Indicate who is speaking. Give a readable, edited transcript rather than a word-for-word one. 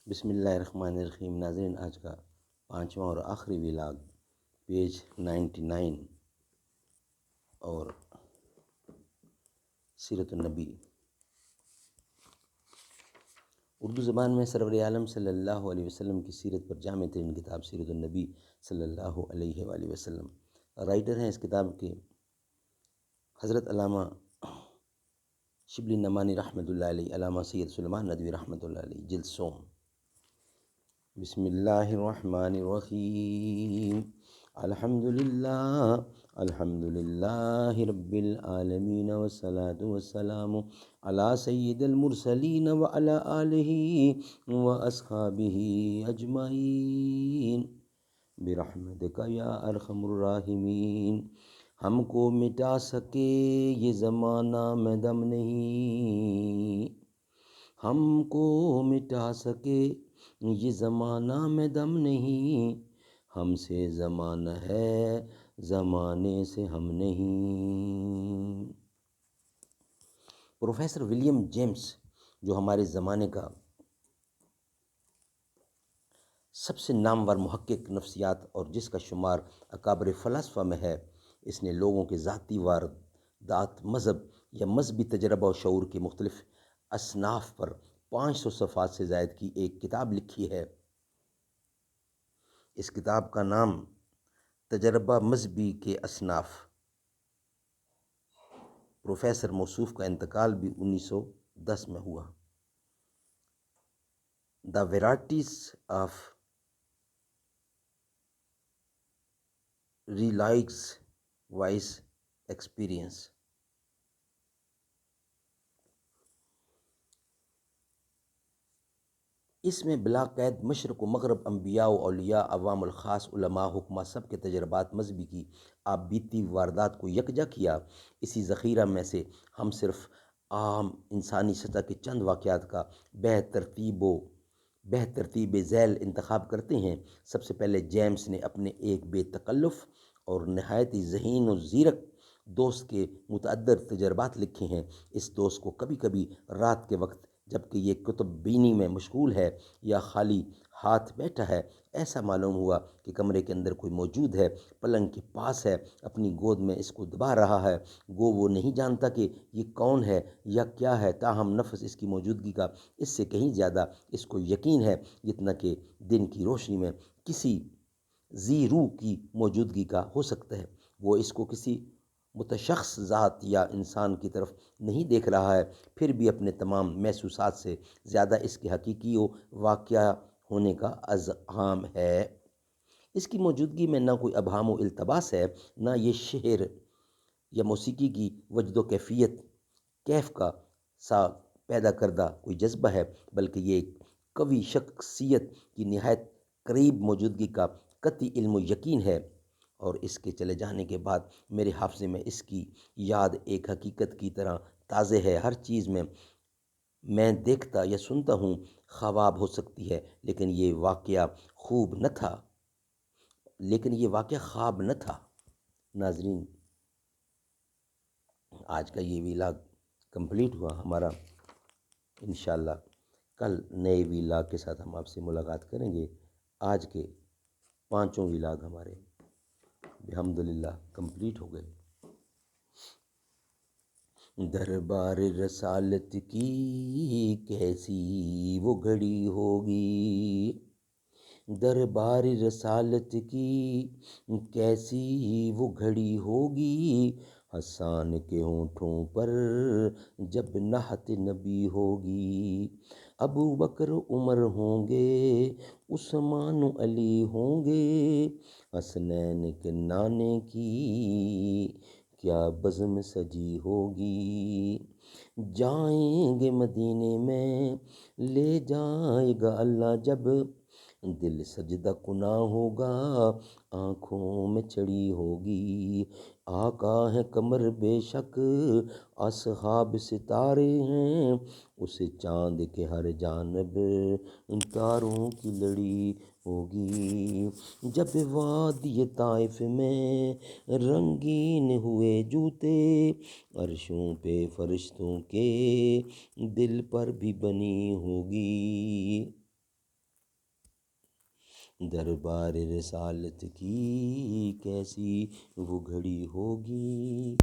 Speaker 1: بسم اللہ الرحمن الرحیم۔ ناظرین، آج کا 5واں اور آخری ولاگ پیج 99 اور سیرت النبی۔ اردو زبان میں سرور عالم صلی اللہ علیہ وسلم کی سیرت پر جامع ترین کتاب سیرت النبی صلی اللہ علیہ وآلہ وسلم۔ رائٹر ہیں اس کتاب کے حضرت علامہ شبلی نعمانی رحمۃ اللہ علیہ، علامہ سید سلیمان ندوی رحمۃ اللہ علیہ، جلد سوم۔ بسم اللہ الرحمن الرحیم۔ الحمد للہ رب العالمین والصلاة والسلام علی سید المرسلین وعلی آلہ واصحابہ اجمعین برحمتک یا ارحم الراحمین۔ ہم کو مٹا سکے یہ زمانہ میں دم نہیں، ہم کو مٹا سکے یہ زمانہ میں دم نہیں، ہم سے زمانہ ہے زمانے سے ہم نہیں۔ پروفیسر ولیم جیمس، جو ہمارے زمانے کا سب سے نامور محقق نفسیات اور جس کا شمار اکابر فلاسفہ میں ہے، اس نے لوگوں کے ذاتی واردات، مذہب یا مذہبی تجربہ و شعور کے مختلف اصناف پر 500 صفحات سے زائد کی ایک کتاب لکھی ہے۔ اس کتاب کا نام تجربہ مذہبی کے اصناف۔ پروفیسر موصوف کا انتقال بھی 1910 میں ہوا۔ دا ویرائٹیز آف ریلائکس وائس ایکسپیرئنس۔ اس میں بلا قید مشرق و مغرب، انبیاء و اولیاء، عوام الخاص، علماء، حکماء، سب کے تجربات مذہبی کی آپ بیتی واردات کو یکجا کیا۔ اسی ذخیرہ میں سے ہم صرف عام انسانی سطح کے چند واقعات کا بہترتیب ذیل انتخاب کرتے ہیں۔ سب سے پہلے جیمس نے اپنے ایک بے تکلف اور نہایت ذہین و زیرک دوست کے متعدد تجربات لکھے ہیں۔ اس دوست کو کبھی کبھی رات کے وقت، جبکہ یہ کتب بینی میں مشغول ہے یا خالی ہاتھ بیٹھا ہے، ایسا معلوم ہوا کہ کمرے کے اندر کوئی موجود ہے، پلنگ کے پاس ہے، اپنی گود میں اس کو دبا رہا ہے۔ گو وہ نہیں جانتا کہ یہ کون ہے یا کیا ہے، تاہم نفس اس کی موجودگی کا اس سے کہیں زیادہ اس کو یقین ہے جتنا کہ دن کی روشنی میں کسی ذی روح کی موجودگی کا ہو سکتا ہے۔ وہ اس کو کسی متشخص ذات یا انسان کی طرف نہیں دیکھ رہا ہے، پھر بھی اپنے تمام محسوسات سے زیادہ اس کے حقیقی و واقعہ ہونے کا اذعان ہے۔ اس کی موجودگی میں نہ کوئی ابہام و التباس ہے، نہ یہ شعر یا موسیقی کی وجد و کیف کا سا پیدا کردہ کوئی جذبہ ہے، بلکہ یہ ایک قوی شخصیت کی نہایت قریب موجودگی کا قطعی علم و یقین ہے۔ اور اس کے چلے جانے کے بعد میرے حافظے میں اس کی یاد ایک حقیقت کی طرح تازہ ہے۔ ہر چیز میں دیکھتا یا سنتا ہوں خواب ہو سکتی ہے، لیکن یہ واقعہ خواب نہ تھا۔ ناظرین، آج کا یہ ولاگ کمپلیٹ ہوا ہمارا۔ انشاءاللہ کل نئے ولاگ کے ساتھ ہم آپ سے ملاقات کریں گے۔ آج کے 5 ولاگ ہمارے الحمدللہ کمپلیٹ ہو گئے۔ دربار رسالت کی کیسی وہ گھڑی ہوگی، دربار رسالت کی کیسی وہ گھڑی ہوگی، حسان کے ہونٹوں پر جب نعت نبی ہوگی۔ ابوبکر عمر ہوں گے، عثمان و علی ہوں گے، حسنین کے نانے کی کیا بزم سجی ہوگی۔ جائیں گے مدینے میں لے جائے گا اللہ جب، دل سجدہ کناں ہوگا آنکھوں میں چڑی ہوگی۔ آقا ہے قمر بے شک، اصحاب ستارے ہیں، اس چاند کے ہر جانب تاروں کی لڑی ہوگی۔ جب وادی طائف میں رنگین ہوئے جوتے، عرشوں پہ فرشتوں کے دل پر بھی بنی ہوگی۔ دربار رسالت کی کیسی وہ گھڑی ہوگی۔